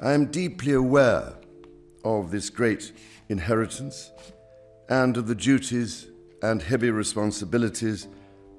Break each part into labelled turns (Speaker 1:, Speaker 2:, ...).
Speaker 1: I am deeply aware of this great inheritance and of the duties and heavy responsibilities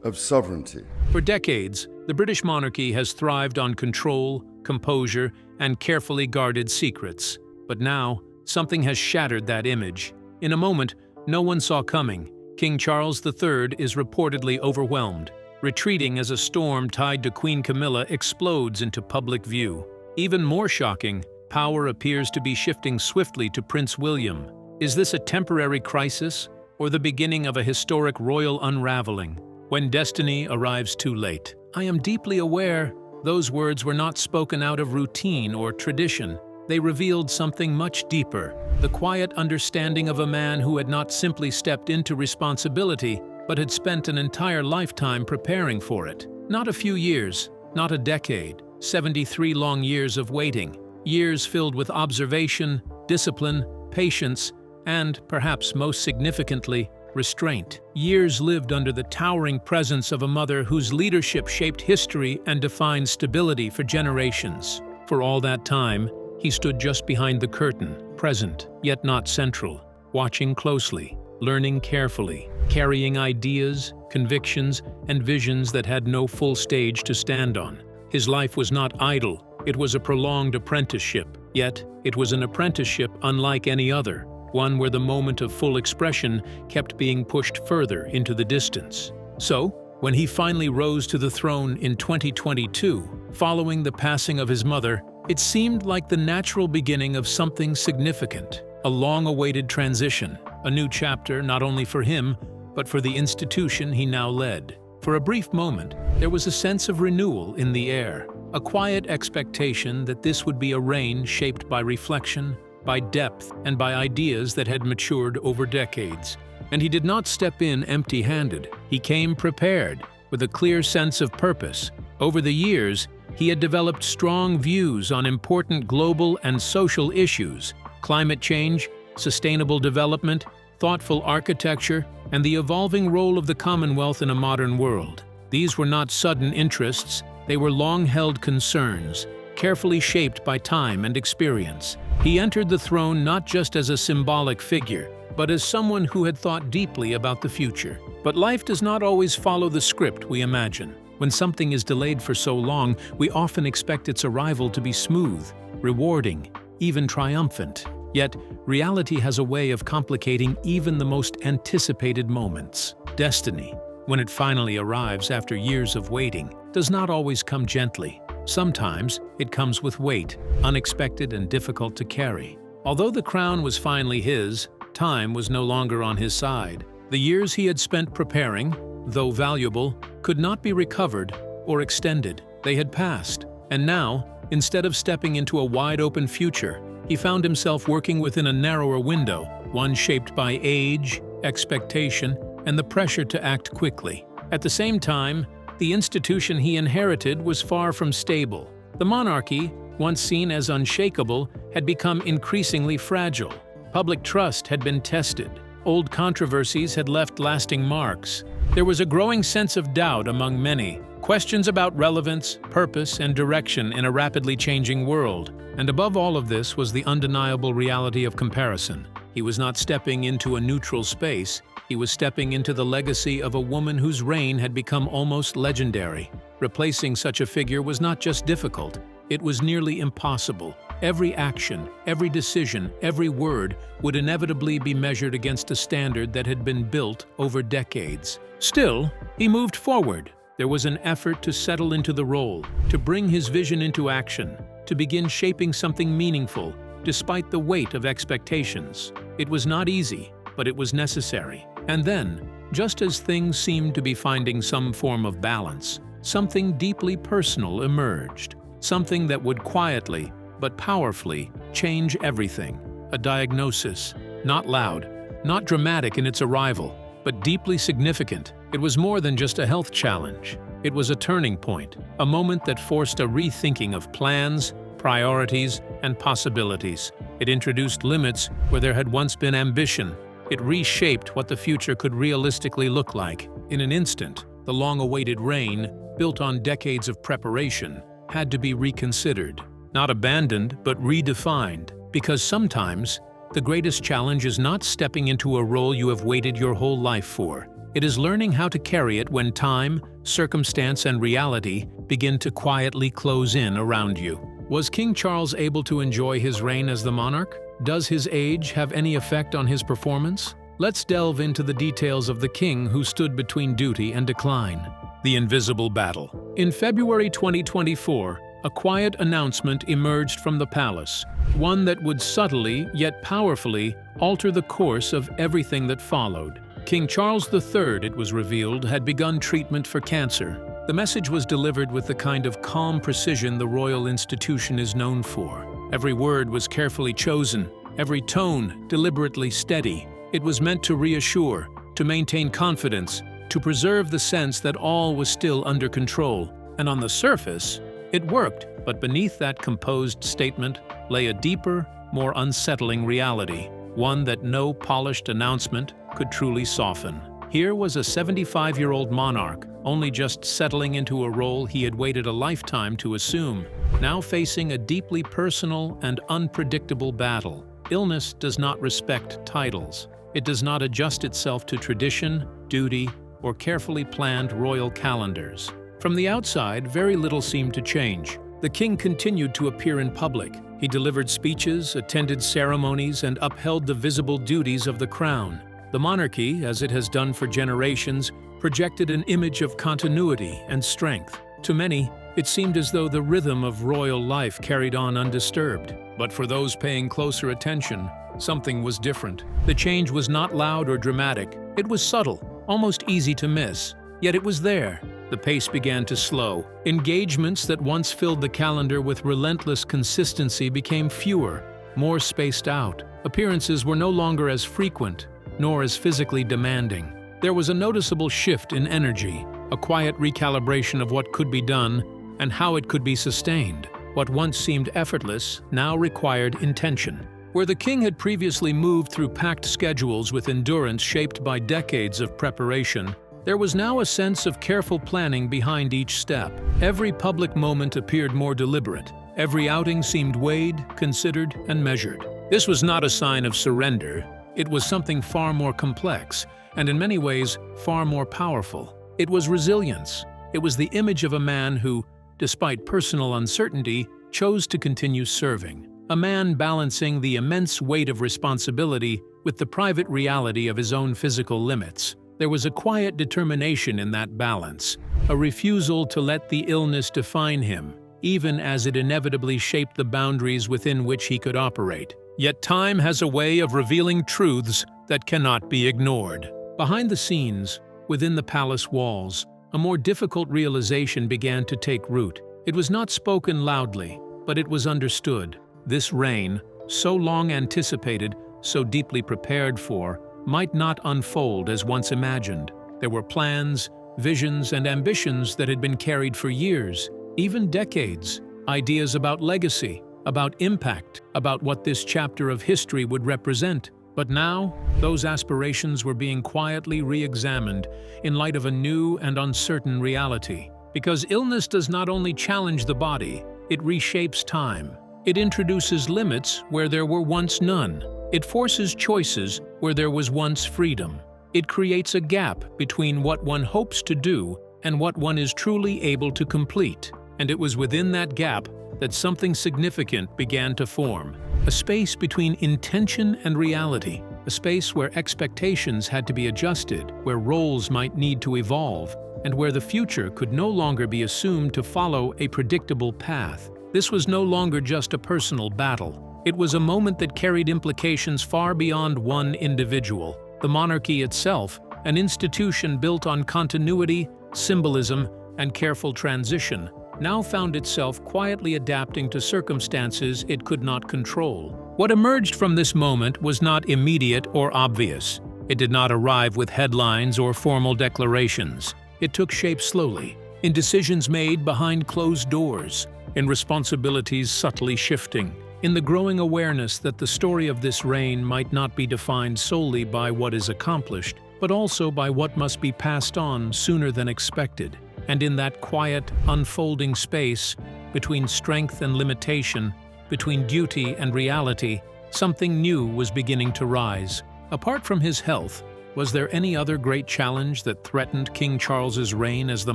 Speaker 1: of sovereignty.
Speaker 2: For decades, the British monarchy has thrived on control, composure, and carefully guarded secrets. But now, something has shattered that image. In a moment no one saw coming, King Charles III is reportedly overwhelmed, retreating as a storm tied to Queen Camilla explodes into public view. Even more shocking, power appears to be shifting swiftly to Prince William. Is this a temporary crisis, or the beginning of a historic royal unraveling? When destiny arrives too late. I am deeply aware those words were not spoken out of routine or tradition. They revealed something much deeper, the quiet understanding of a man who had not simply stepped into responsibility, but had spent an entire lifetime preparing for it. Not a few years, not a decade, 73 long years of waiting. Years filled with observation, discipline, patience, and, perhaps most significantly, restraint. Years lived under the towering presence of a mother whose leadership shaped history and defined stability for generations. For all that time, he stood just behind the curtain, present, yet not central, watching closely, learning carefully, carrying ideas, convictions, and visions that had no full stage to stand on. His life was not idle, it was a prolonged apprenticeship. Yet, it was an apprenticeship unlike any other, one where the moment of full expression kept being pushed further into the distance. So, when he finally rose to the throne in 2022, following the passing of his mother, it seemed like the natural beginning of something significant, a long-awaited transition, a new chapter not only for him, but for the institution he now led. For a brief moment, there was a sense of renewal in the air, a quiet expectation that this would be a reign shaped by reflection, by depth, and by ideas that had matured over decades. And he did not step in empty-handed. He came prepared, with a clear sense of purpose. Over the years, he had developed strong views on important global and social issues: climate change, sustainable development, thoughtful architecture, and the evolving role of the Commonwealth in a modern world. These were not sudden interests, they were long-held concerns, carefully shaped by time and experience. He entered the throne not just as a symbolic figure, but as someone who had thought deeply about the future. But life does not always follow the script we imagine. When something is delayed for so long, we often expect its arrival to be smooth, rewarding, even triumphant. Yet, reality has a way of complicating even the most anticipated moments. Destiny, when it finally arrives after years of waiting, does not always come gently. Sometimes, it comes with weight, unexpected and difficult to carry. Although the crown was finally his, time was no longer on his side. The years he had spent preparing, though valuable, could not be recovered or extended. They had passed, and now, instead of stepping into a wide-open future, he found himself working within a narrower window, one shaped by age, expectation, and the pressure to act quickly. At the same time, the institution he inherited was far from stable. The monarchy, once seen as unshakable, had become increasingly fragile. Public trust had been tested. Old controversies had left lasting marks. There was a growing sense of doubt among many, questions about relevance, purpose, and direction in a rapidly changing world. And above all of this was the undeniable reality of comparison. He was not stepping into a neutral space, he was stepping into the legacy of a woman whose reign had become almost legendary. Replacing such a figure was not just difficult, it was nearly impossible. Every action, every decision, every word would inevitably be measured against a standard that had been built over decades. Still, he moved forward. There was an effort to settle into the role, to bring his vision into action, to begin shaping something meaningful, despite the weight of expectations. It was not easy, but it was necessary. And then, just as things seemed to be finding some form of balance, something deeply personal emerged. Something that would quietly, but powerfully, change everything. A diagnosis, not loud, not dramatic in its arrival, but deeply significant. It was more than just a health challenge. It was a turning point, a moment that forced a rethinking of plans, priorities, and possibilities. It introduced limits where there had once been ambition. It reshaped what the future could realistically look like. In an instant, the long-awaited reign, built on decades of preparation, had to be reconsidered. not abandoned but redefined, because sometimes the greatest challenge is not stepping into a role you have waited your whole life for. It is learning how to carry it when time, circumstance, and reality begin to quietly close in around you. Was King Charles able to enjoy his reign as the monarch? Does his age have any effect on his performance? Let's delve into the details of the king who stood between duty and decline. The invisible battle. In February 2024, a quiet announcement emerged from the palace, one that would subtly, yet powerfully, alter the course of everything that followed. King Charles III, it was revealed, had begun treatment for cancer. The message was delivered with the kind of calm precision the royal institution is known for. Every word was carefully chosen, every tone deliberately steady. It was meant to reassure, to maintain confidence, to preserve the sense that all was still under control. And on the surface, it worked, but beneath that composed statement lay a deeper, more unsettling reality, one that no polished announcement could truly soften. Here was a 75-year-old monarch, only just settling into a role he had waited a lifetime to assume, now facing a deeply personal and unpredictable battle. Illness does not respect titles. It does not adjust itself to tradition, duty, or carefully planned royal calendars. From the outside, very little seemed to change. The king continued to appear in public. He delivered speeches, attended ceremonies, and upheld the visible duties of the crown. The monarchy, as it has done for generations, projected an image of continuity and strength. To many, it seemed as though the rhythm of royal life carried on undisturbed. But for those paying closer attention, something was different. The change was not loud or dramatic. It was subtle, almost easy to miss. Yet it was there. The pace began to slow. Engagements that once filled the calendar with relentless consistency became fewer, more spaced out. Appearances were no longer as frequent, nor as physically demanding. There was a noticeable shift in energy, a quiet recalibration of what could be done and how it could be sustained. What once seemed effortless now required intention. Where the king had previously moved through packed schedules with endurance shaped by decades of preparation, there was now a sense of careful planning behind each step. Every public moment appeared more deliberate. Every outing seemed weighed, considered, and measured. This was not a sign of surrender. It was something far more complex, and in many ways, far more powerful. It was resilience. It was the image of a man who, despite personal uncertainty, chose to continue serving. A man balancing the immense weight of responsibility with the private reality of his own physical limits. There was a quiet determination in that balance, a refusal to let the illness define him, even as it inevitably shaped the boundaries within which he could operate. Yet time has a way of revealing truths that cannot be ignored. Behind the scenes, within the palace walls, a more difficult realization began to take root. It was not spoken loudly, but it was understood. This reign, so long anticipated, so deeply prepared for, might not unfold as once imagined. There were plans, visions, and ambitions that had been carried for years, even decades. Ideas about legacy, about impact, about what this chapter of history would represent. But now, those aspirations were being quietly re-examined in light of a new and uncertain reality. Because illness does not only challenge the body, it reshapes time. It introduces limits where there were once none. It forces choices where there was once freedom. It creates a gap between what one hopes to do and what one is truly able to complete. And it was within that gap that something significant began to form. A space between intention and reality. A space where expectations had to be adjusted, where roles might need to evolve, and where the future could no longer be assumed to follow a predictable path. This was no longer just a personal battle. It was a moment that carried implications far beyond one individual. The monarchy itself, an institution built on continuity, symbolism, and careful transition, now found itself quietly adapting to circumstances it could not control. What emerged from this moment was not immediate or obvious. It did not arrive with headlines or formal declarations. It took shape slowly, in decisions made behind closed doors, in responsibilities subtly shifting, in the growing awareness that the story of this reign might not be defined solely by what is accomplished, but also by what must be passed on sooner than expected. And in that quiet, unfolding space, between strength and limitation, between duty and reality, something new was beginning to rise. Apart from his health, was there any other great challenge that threatened King Charles's reign as the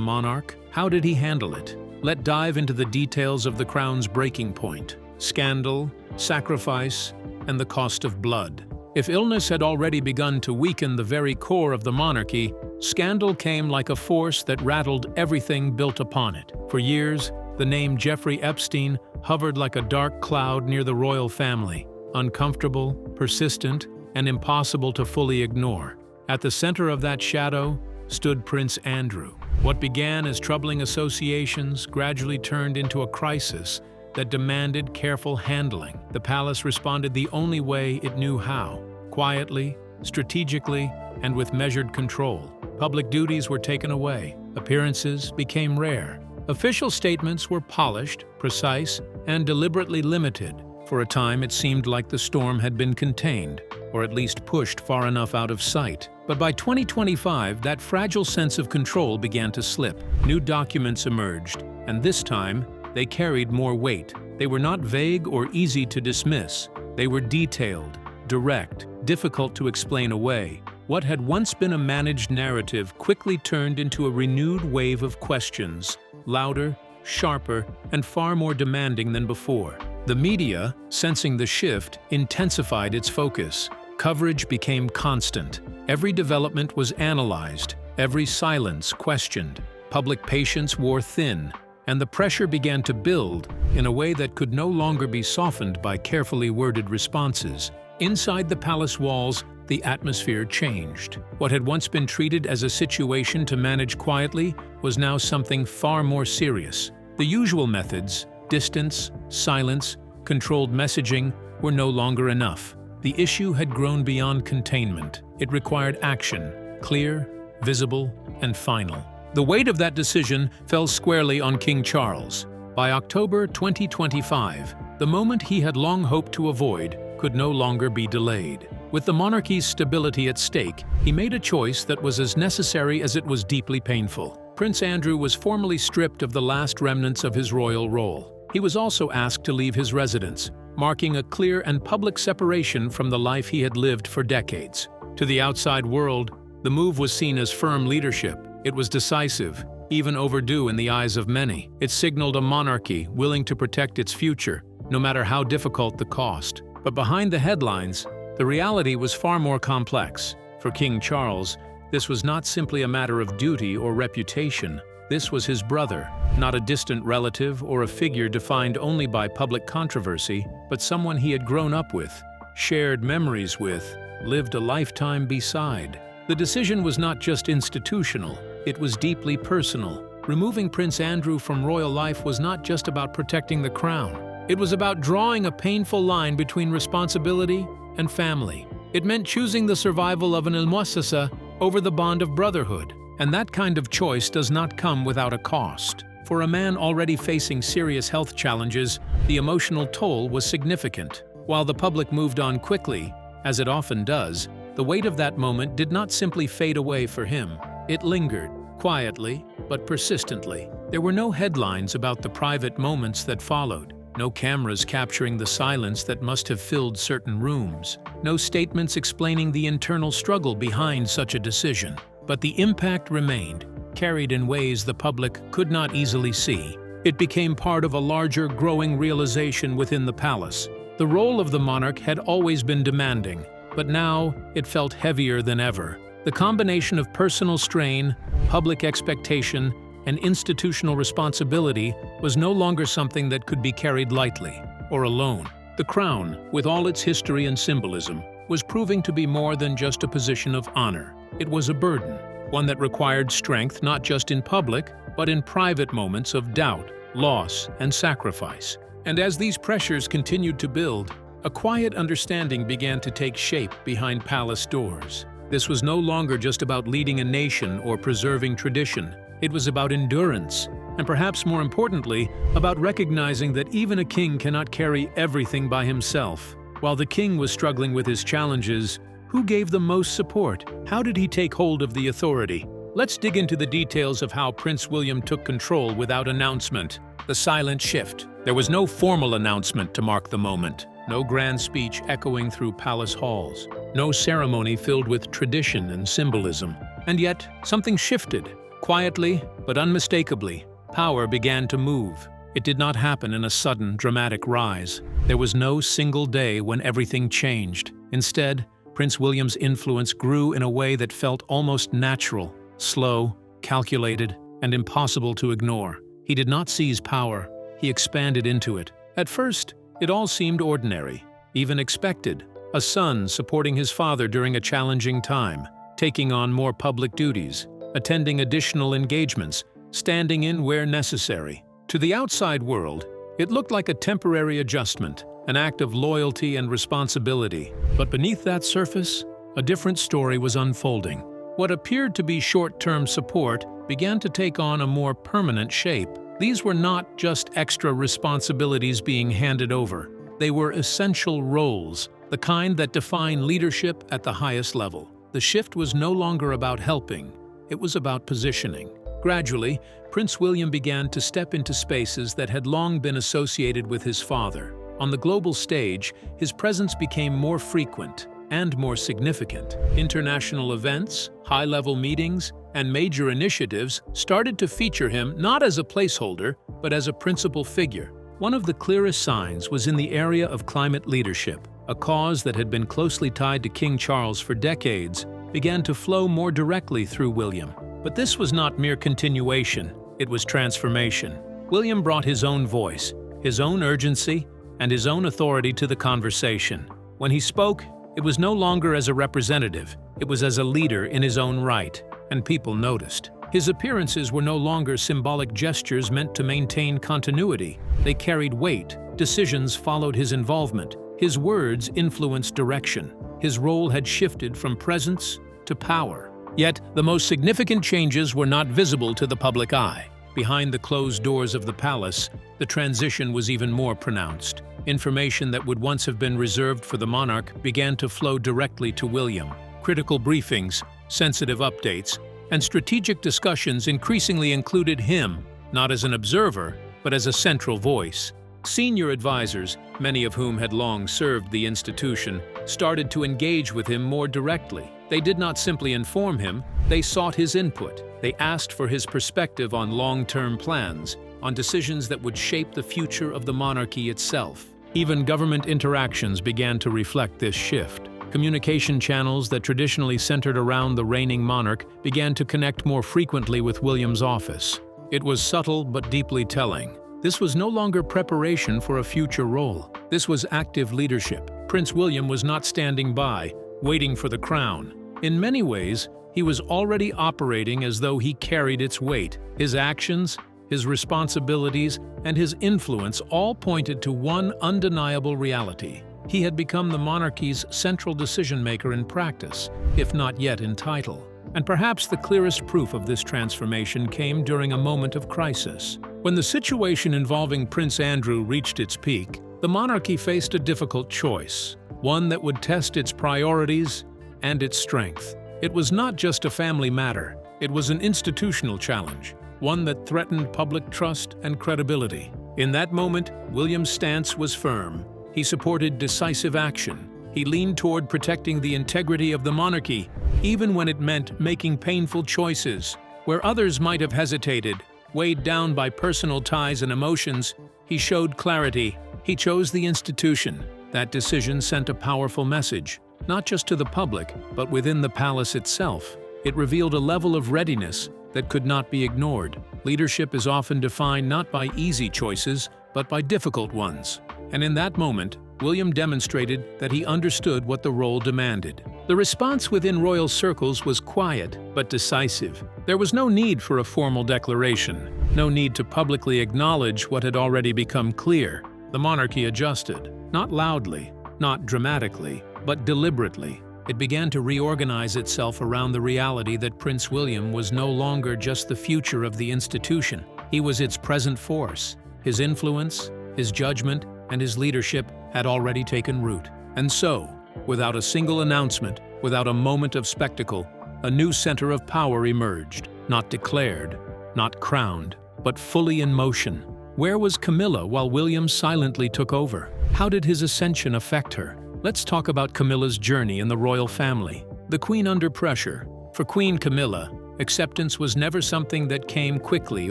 Speaker 2: monarch? How did he handle it? Let's dive into the details of the crown's breaking point: scandal, sacrifice, and the cost of blood. If illness had already begun to weaken the very core of the monarchy, scandal came like a force that rattled everything built upon it. For years, the name Jeffrey Epstein hovered like a dark cloud near the royal family, uncomfortable, persistent, and impossible to fully ignore. At the center of that shadow stood Prince Andrew. What began as troubling associations gradually turned into a crisis that demanded careful handling. The palace responded the only way it knew how: quietly, strategically, and with measured control. Public duties were taken away. Appearances became rare. Official statements were polished, precise, and deliberately limited. For a time, it seemed like the storm had been contained, or at least pushed far enough out of sight. But by 2025, that fragile sense of control began to slip. New documents emerged, and this time, they carried more weight. They were not vague or easy to dismiss. They were detailed, direct, difficult to explain away. What had once been a managed narrative quickly turned into a renewed wave of questions, louder, sharper, and far more demanding than before. The media, sensing the shift, intensified its focus. Coverage became constant. Every development was analyzed, every silence questioned. Public patience wore thin, and the pressure began to build in a way that could no longer be softened by carefully worded responses. Inside the palace walls, the atmosphere changed. What had once been treated as a situation to manage quietly was now something far more serious. The usual methods, distance, silence, controlled messaging, were no longer enough. The issue had grown beyond containment. It required action, clear, visible, and final. The weight of that decision fell squarely on King Charles. By October 2025, the moment he had long hoped to avoid could no longer be delayed. With the monarchy's stability at stake, he made a choice that was as necessary as it was deeply painful. Prince Andrew was formally stripped of the last remnants of his royal role. He was also asked to leave his residence, marking a clear and public separation from the life he had lived for decades. To the outside world, the move was seen as firm leadership. It was decisive, even overdue in the eyes of many. It signaled a monarchy willing to protect its future, no matter how difficult the cost. But behind the headlines, the reality was far more complex. For King Charles, this was not simply a matter of duty or reputation. This was his brother, not a distant relative or a figure defined only by public controversy, but someone he had grown up with, shared memories with, lived a lifetime beside. The decision was not just institutional, it was deeply personal. Removing Prince Andrew from royal life was not just about protecting the crown. It was about drawing a painful line between responsibility and family. It meant choosing the survival of an al-Muassasa over the bond of brotherhood. And that kind of choice does not come without a cost. For a man already facing serious health challenges, the emotional toll was significant. While the public moved on quickly, as it often does, the weight of that moment did not simply fade away for him. It lingered, quietly, but persistently. There were no headlines about the private moments that followed. No cameras capturing the silence that must have filled certain rooms. No statements explaining the internal struggle behind such a decision. But the impact remained, carried in ways the public could not easily see. It became part of a larger, growing realization within the palace. The role of the monarch had always been demanding, but now it felt heavier than ever. The combination of personal strain, public expectation, and institutional responsibility was no longer something that could be carried lightly or alone. The crown, with all its history and symbolism, was proving to be more than just a position of honor. It was a burden, one that required strength not just in public, but in private moments of doubt, loss, and sacrifice. And as these pressures continued to build, a quiet understanding began to take shape behind palace doors. This was no longer just about leading a nation or preserving tradition. It was about endurance, and perhaps more importantly, about recognizing that even a king cannot carry everything by himself. While the king was struggling with his challenges, who gave the most support? How did he take hold of the authority? Let's dig into the details of how Prince William took control without announcement. the silent shift. There was no formal announcement to mark the moment, no grand speech echoing through palace halls, no ceremony filled with tradition and symbolism. And yet, something shifted. Quietly, but unmistakably, power began to move. It did not happen in a sudden, dramatic rise. There was no single day when everything changed. Instead, Prince William's influence grew in a way that felt almost natural, slow, calculated, and impossible to ignore. He did not seize power, he expanded into it. At first, it all seemed ordinary, even expected. A son supporting his father during a challenging time, taking on more public duties, attending additional engagements, standing in where necessary. To the outside world, it looked like a temporary adjustment, an act of loyalty and responsibility. But beneath that surface, a different story was unfolding. What appeared to be short-term support began to take on a more permanent shape. These were not just extra responsibilities being handed over. They were essential roles, the kind that define leadership at the highest level. The shift was no longer about helping, it was about positioning. Gradually, Prince William began to step into spaces that had long been associated with his father. On the global stage, his presence became more frequent and more significant. International events, high-level meetings, and major initiatives started to feature him not as a placeholder, but as a principal figure. One of the clearest signs was in the area of climate leadership. A cause that had been closely tied to King Charles for decades began to flow more directly through William. But this was not mere continuation, it was transformation. William brought his own voice, his own urgency, and his own authority to the conversation. When he spoke, it was no longer as a representative, it was as a leader in his own right, and people noticed. His appearances were no longer symbolic gestures meant to maintain continuity. They carried weight, decisions followed his involvement, his words influenced direction. His role had shifted from presence to power. Yet, the most significant changes were not visible to the public eye. Behind the closed doors of the palace, the transition was even more pronounced. Information that would once have been reserved for the monarch began to flow directly to William. Critical briefings, sensitive updates, and strategic discussions increasingly included him, not as an observer, but as a central voice. Senior advisors, many of whom had long served the institution, started to engage with him more directly. They did not simply inform him, they sought his input. They asked for his perspective on long-term plans, on decisions that would shape the future of the monarchy itself. Even government interactions began to reflect this shift. Communication channels that traditionally centered around the reigning monarch began to connect more frequently with William's office. It was subtle but deeply telling. This was no longer preparation for a future role. This was active leadership. Prince William was not standing by, waiting for the crown. In many ways, he was already operating as though he carried its weight. His actions, his responsibilities, and his influence all pointed to one undeniable reality. He had become the monarchy's central decision-maker in practice, if not yet in title. And perhaps the clearest proof of this transformation came during a moment of crisis. When the situation involving Prince Andrew reached its peak, the monarchy faced a difficult choice, one that would test its priorities and its strength. It was not just a family matter, it was an institutional challenge, one that threatened public trust and credibility. In that moment, William's stance was firm. He supported decisive action. He leaned toward protecting the integrity of the monarchy, even when it meant making painful choices. Where others might have hesitated, weighed down by personal ties and emotions, he showed clarity. He chose the institution. That decision sent a powerful message, not just to the public, but within the palace itself. It revealed a level of readiness that could not be ignored. Leadership is often defined not by easy choices, but by difficult ones. And in that moment, William demonstrated that he understood what the role demanded. The response within royal circles was quiet but decisive. There was no need for a formal declaration, no need to publicly acknowledge what had already become clear. The monarchy adjusted, not loudly, not dramatically, but deliberately. It began to reorganize itself around the reality that Prince William was no longer just the future of the institution. He was its present force. His influence, his judgment, and his leadership had already taken root. And so, without a single announcement, without a moment of spectacle, a new center of power emerged, not declared, not crowned, but fully in motion. Where was Camilla while William silently took over? How did his ascension affect her? Let's talk about Camilla's journey in the royal family. The Queen under pressure. For Queen Camilla, acceptance was never something that came quickly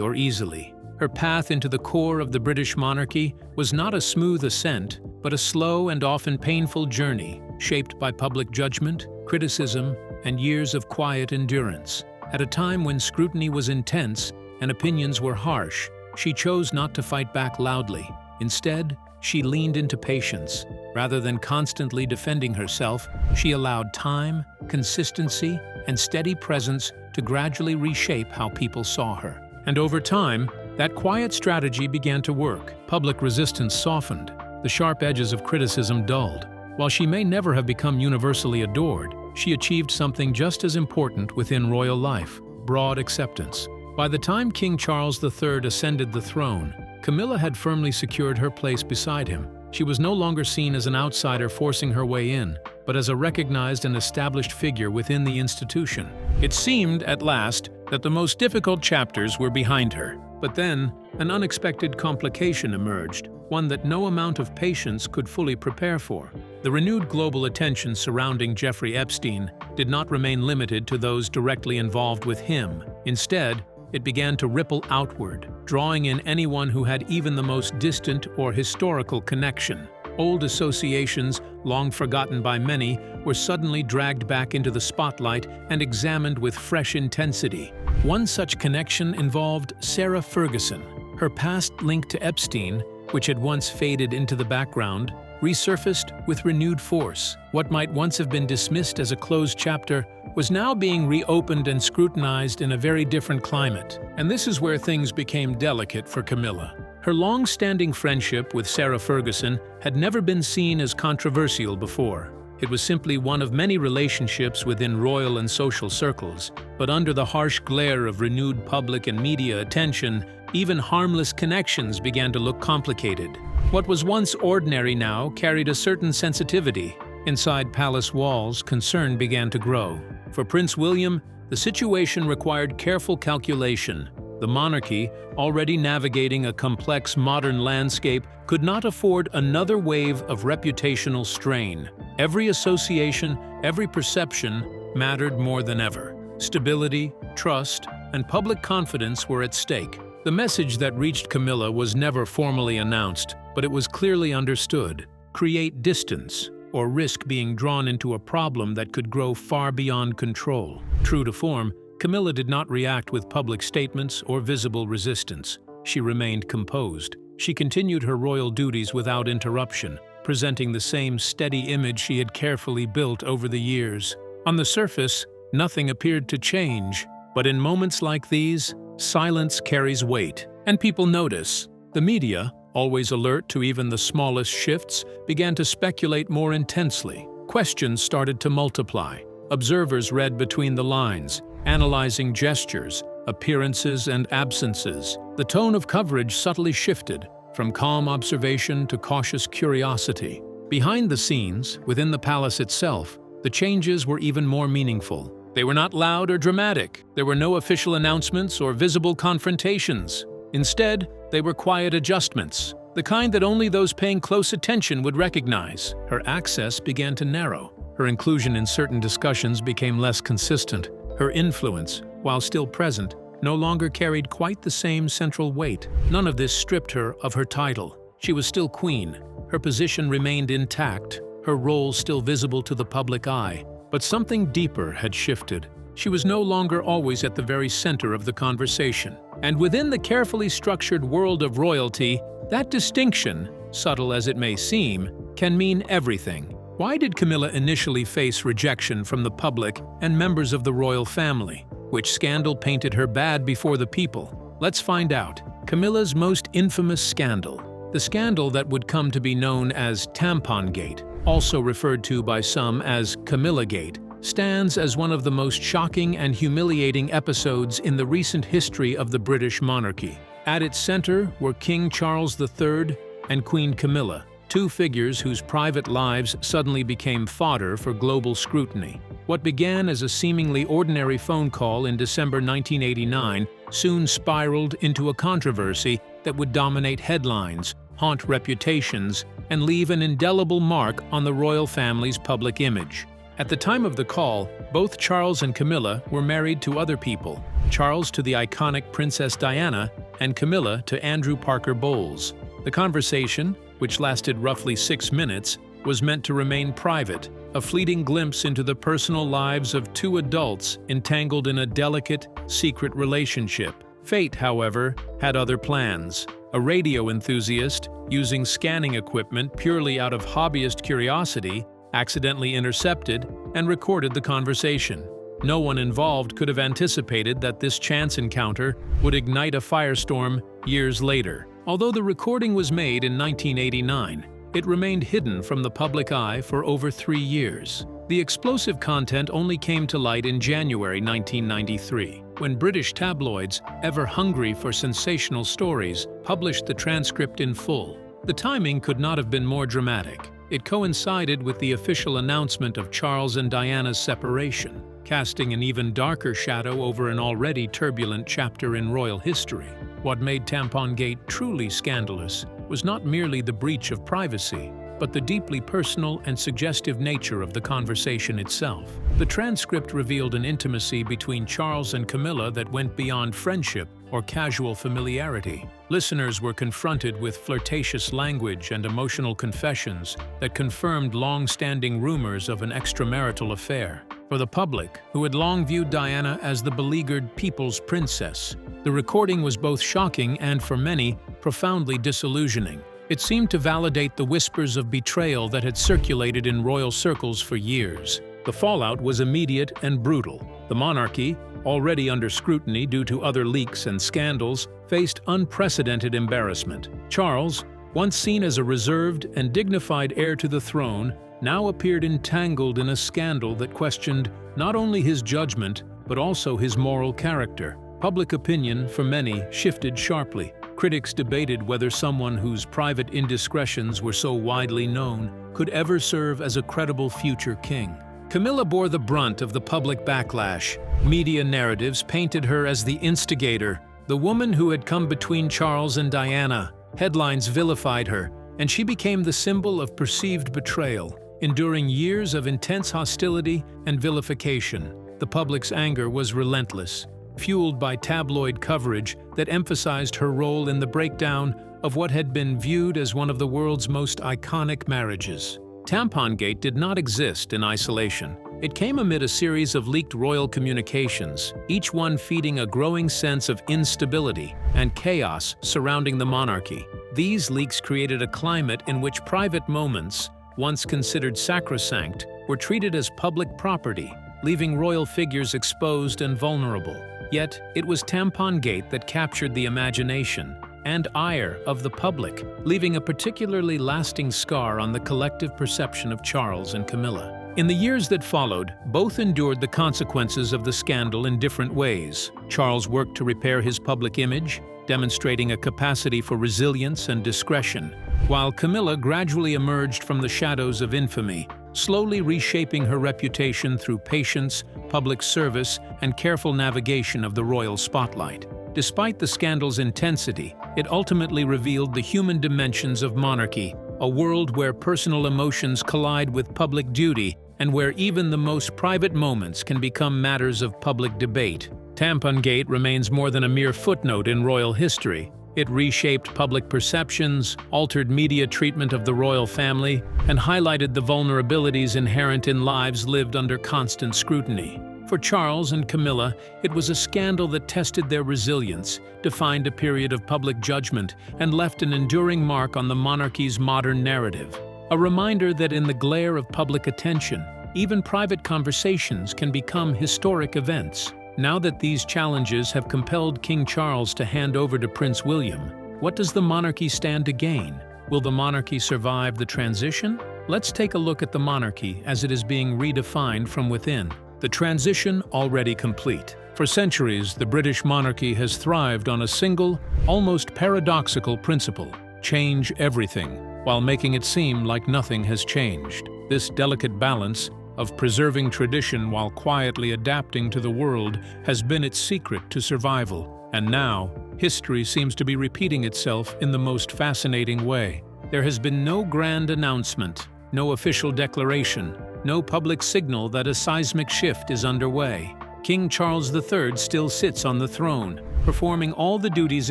Speaker 2: or easily. Her path into the core of the British monarchy was not a smooth ascent, but a slow and often painful journey, shaped by public judgment, criticism, and years of quiet endurance. At a time when scrutiny was intense and opinions were harsh, she chose not to fight back loudly. Instead, she leaned into patience. Rather than constantly defending herself, she allowed time, consistency, and steady presence to gradually reshape how people saw her. And over time, that quiet strategy began to work. Public resistance softened. The sharp edges of criticism dulled. While she may never have become universally adored, she achieved something just as important within royal life: broad acceptance. By the time King Charles III ascended the throne, Camilla had firmly secured her place beside him. She was no longer seen as an outsider forcing her way in, but as a recognized and established figure within the institution. It seemed, at last, that the most difficult chapters were behind her. But then, an unexpected complication emerged, one that no amount of patience could fully prepare for. The renewed global attention surrounding Jeffrey Epstein did not remain limited to those directly involved with him. Instead, it began to ripple outward, drawing in anyone who had even the most distant or historical connection. Old associations, long forgotten by many, were suddenly dragged back into the spotlight and examined with fresh intensity. One such connection involved Sarah Ferguson. Her past link to Epstein, which had once faded into the background, resurfaced with renewed force. What might once have been dismissed as a closed chapter was now being reopened and scrutinized in a very different climate. And this is where things became delicate for Camilla. Her long-standing friendship with Sarah Ferguson had never been seen as controversial before. It was simply one of many relationships within royal and social circles, but under the harsh glare of renewed public and media attention, even harmless connections began to look complicated. What was once ordinary now carried a certain sensitivity. Inside palace walls, concern began to grow. For Prince William, the situation required careful calculation. The monarchy, already navigating a complex modern landscape, could not afford another wave of reputational strain. Every association, every perception mattered more than ever. Stability, trust, and public confidence were at stake. The message that reached Camilla was never formally announced, but it was clearly understood. Create distance, or risk being drawn into a problem that could grow far beyond control. True to form, Camilla did not react with public statements or visible resistance. She remained composed. She continued her royal duties without interruption, presenting the same steady image she had carefully built over the years. On the surface, nothing appeared to change, but in moments like these, silence carries weight, and people notice. The media, always alert to even the smallest shifts, began to speculate more intensely. Questions started to multiply. Observers read between the lines, analyzing gestures, appearances, and absences. The tone of coverage subtly shifted, from calm observation to cautious curiosity. Behind the scenes, within the palace itself, the changes were even more meaningful. They were not loud or dramatic. There were no official announcements or visible confrontations. Instead, they were quiet adjustments, the kind that only those paying close attention would recognize. Her access began to narrow. Her inclusion in certain discussions became less consistent. Her influence, while still present, no longer carried quite the same central weight. None of this stripped her of her title. She was still queen. Her position remained intact, her role still visible to the public eye. But something deeper had shifted. She was no longer always at the very center of the conversation. And within the carefully structured world of royalty, that distinction, subtle as it may seem, can mean everything. Why did Camilla initially face rejection from the public and members of the royal family? Which scandal painted her bad before the people? Let's find out. Camilla's most infamous scandal. The scandal that would come to be known as Tampon Gate, also referred to by some as Camilla Gate, stands as one of the most shocking and humiliating episodes in the recent history of the British monarchy. At its center were King Charles III and Queen Camilla, two figures whose private lives suddenly became fodder for global scrutiny. What began as a seemingly ordinary phone call in December 1989 soon spiraled into a controversy that would dominate headlines, haunt reputations, and leave an indelible mark on the royal family's public image. At the time of the call, both Charles and Camilla were married to other people, Charles to the iconic Princess Diana and Camilla to Andrew Parker Bowles. The conversation, which lasted roughly 6 minutes, was meant to remain private, a fleeting glimpse into the personal lives of two adults entangled in a delicate, secret relationship. Fate, however, had other plans. A radio enthusiast, using scanning equipment purely out of hobbyist curiosity, accidentally intercepted and recorded the conversation. No one involved could have anticipated that this chance encounter would ignite a firestorm years later. Although the recording was made in 1989, it remained hidden from the public eye for over 3 years. The explosive content only came to light in January 1993, when British tabloids, ever hungry for sensational stories, published the transcript in full. The timing could not have been more dramatic. It coincided with the official announcement of Charles and Diana's separation, casting an even darker shadow over an already turbulent chapter in royal history. What made Tampon Gate truly scandalous was not merely the breach of privacy, but the deeply personal and suggestive nature of the conversation itself. The transcript revealed an intimacy between Charles and Camilla that went beyond friendship or casual familiarity. Listeners were confronted with flirtatious language and emotional confessions that confirmed long-standing rumors of an extramarital affair. For the public, who had long viewed Diana as the beleaguered people's princess, the recording was both shocking and, for many, profoundly disillusioning. It seemed to validate the whispers of betrayal that had circulated in royal circles for years. The fallout was immediate and brutal. The monarchy, already under scrutiny due to other leaks and scandals, faced unprecedented embarrassment. Charles, once seen as a reserved and dignified heir to the throne, now appeared entangled in a scandal that questioned not only his judgment, but also his moral character. Public opinion, for many, shifted sharply. Critics debated whether someone whose private indiscretions were so widely known could ever serve as a credible future king. Camilla bore the brunt of the public backlash. Media narratives painted her as the instigator, the woman who had come between Charles and Diana. Headlines vilified her, and she became the symbol of perceived betrayal. Enduring years of intense hostility and vilification, the public's anger was relentless, fueled by tabloid coverage that emphasized her role in the breakdown of what had been viewed as one of the world's most iconic marriages. Tampongate did not exist in isolation. It came amid a series of leaked royal communications, each one feeding a growing sense of instability and chaos surrounding the monarchy. These leaks created a climate in which private moments, once considered sacrosanct, were treated as public property, leaving royal figures exposed and vulnerable. Yet, it was Tampongate that captured the imagination and ire of the public, leaving a particularly lasting scar on the collective perception of Charles and Camilla. In the years that followed, both endured the consequences of the scandal in different ways. Charles worked to repair his public image, demonstrating a capacity for resilience and discretion, while Camilla gradually emerged from the shadows of infamy, slowly reshaping her reputation through patience, public service, and careful navigation of the royal spotlight. Despite the scandal's intensity, it ultimately revealed the human dimensions of monarchy, a world where personal emotions collide with public duty and where even the most private moments can become matters of public debate. Tampongate remains more than a mere footnote in royal history. It reshaped public perceptions, altered media treatment of the royal family, and highlighted the vulnerabilities inherent in lives lived under constant scrutiny. For Charles and Camilla, it was a scandal that tested their resilience, defined a period of public judgment, and left an enduring mark on the monarchy's modern narrative. A reminder that in the glare of public attention, even private conversations can become historic events. Now that these challenges have compelled King Charles to hand over to Prince William, what does the monarchy stand to gain? Will the monarchy survive the transition? Let's take a look at the monarchy as it is being redefined from within. The transition already complete. For centuries, the British monarchy has thrived on a single, almost paradoxical principle: change everything, while making it seem like nothing has changed. This delicate balance, of preserving tradition while quietly adapting to the world has been its secret to survival. And now, history seems to be repeating itself in the most fascinating way. There has been no grand announcement, no official declaration, no public signal that a seismic shift is underway. King Charles III still sits on the throne, performing all the duties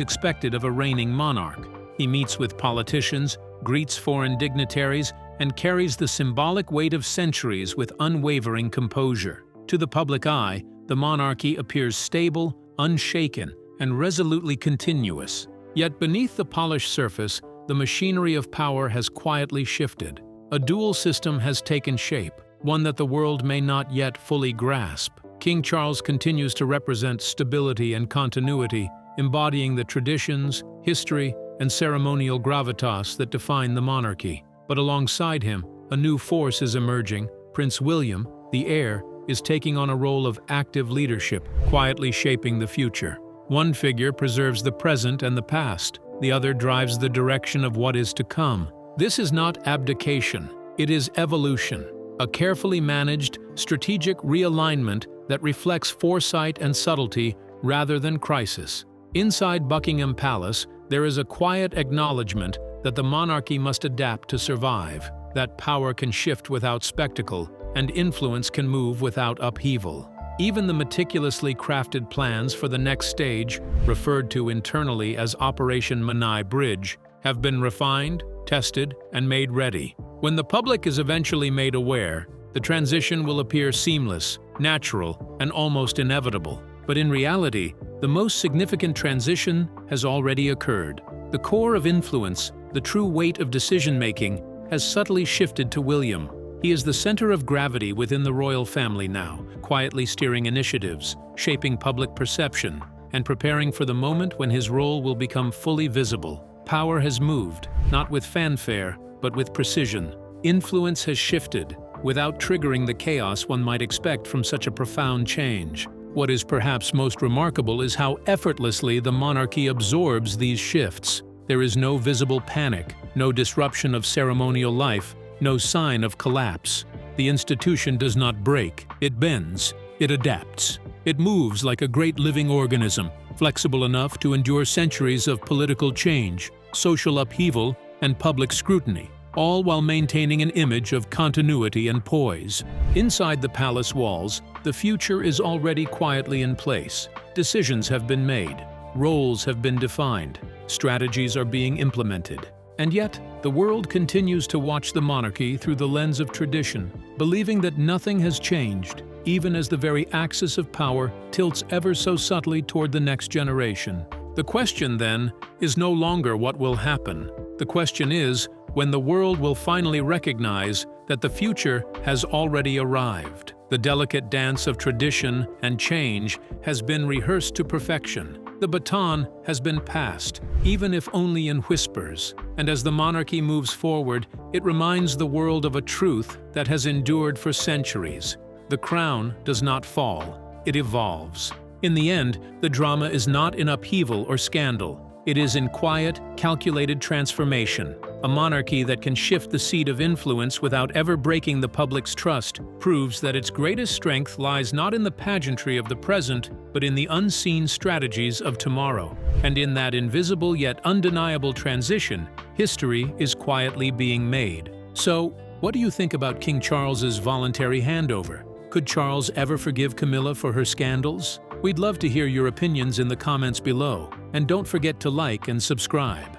Speaker 2: expected of a reigning monarch. He meets with politicians, greets foreign dignitaries, and carries the symbolic weight of centuries with unwavering composure. To the public eye, the monarchy appears stable, unshaken, and resolutely continuous. Yet beneath the polished surface, the machinery of power has quietly shifted. A dual system has taken shape, one that the world may not yet fully grasp. King Charles continues to represent stability and continuity, embodying the traditions, history, and ceremonial gravitas that define the monarchy. But alongside him, a new force is emerging. Prince William, the heir, is taking on a role of active leadership, quietly shaping the future. One figure preserves the present and the past, the other drives the direction of what is to come. This is not abdication, it is evolution, a carefully managed, strategic realignment that reflects foresight and subtlety rather than crisis. Inside Buckingham Palace, there is a quiet acknowledgement that the monarchy must adapt to survive, that power can shift without spectacle, and influence can move without upheaval. Even the meticulously crafted plans for the next stage, referred to internally as Operation Menai Bridge, have been refined, tested, and made ready. When the public is eventually made aware, the transition will appear seamless, natural, and almost inevitable. But in reality, the most significant transition has already occurred. The core of influence, the true weight of decision-making, has subtly shifted to William. He is the center of gravity within the royal family now, quietly steering initiatives, shaping public perception, and preparing for the moment when his role will become fully visible. Power has moved, not with fanfare, but with precision. Influence has shifted, without triggering the chaos one might expect from such a profound change. What is perhaps most remarkable is how effortlessly the monarchy absorbs these shifts. There is no visible panic, no disruption of ceremonial life, no sign of collapse. The institution does not break, it bends, it adapts. It moves like a great living organism, flexible enough to endure centuries of political change, social upheaval, and public scrutiny, all while maintaining an image of continuity and poise. Inside the palace walls, the future is already quietly in place. Decisions have been made, roles have been defined, strategies are being implemented. And yet, the world continues to watch the monarchy through the lens of tradition, believing that nothing has changed, even as the very axis of power tilts ever so subtly toward the next generation. The question, then, is no longer what will happen. The question is when the world will finally recognize that the future has already arrived. The delicate dance of tradition and change has been rehearsed to perfection. The baton has been passed, even if only in whispers. And as the monarchy moves forward, it reminds the world of a truth that has endured for centuries. The crown does not fall, it evolves. In the end, the drama is not in upheaval or scandal. It is in quiet, calculated transformation. A monarchy that can shift the seat of influence without ever breaking the public's trust proves that its greatest strength lies not in the pageantry of the present, but in the unseen strategies of tomorrow. And in that invisible yet undeniable transition, history is quietly being made. So, what do you think about King Charles's voluntary handover? Could Charles ever forgive Camilla for her scandals? We'd love to hear your opinions in the comments below, and don't forget to like and subscribe.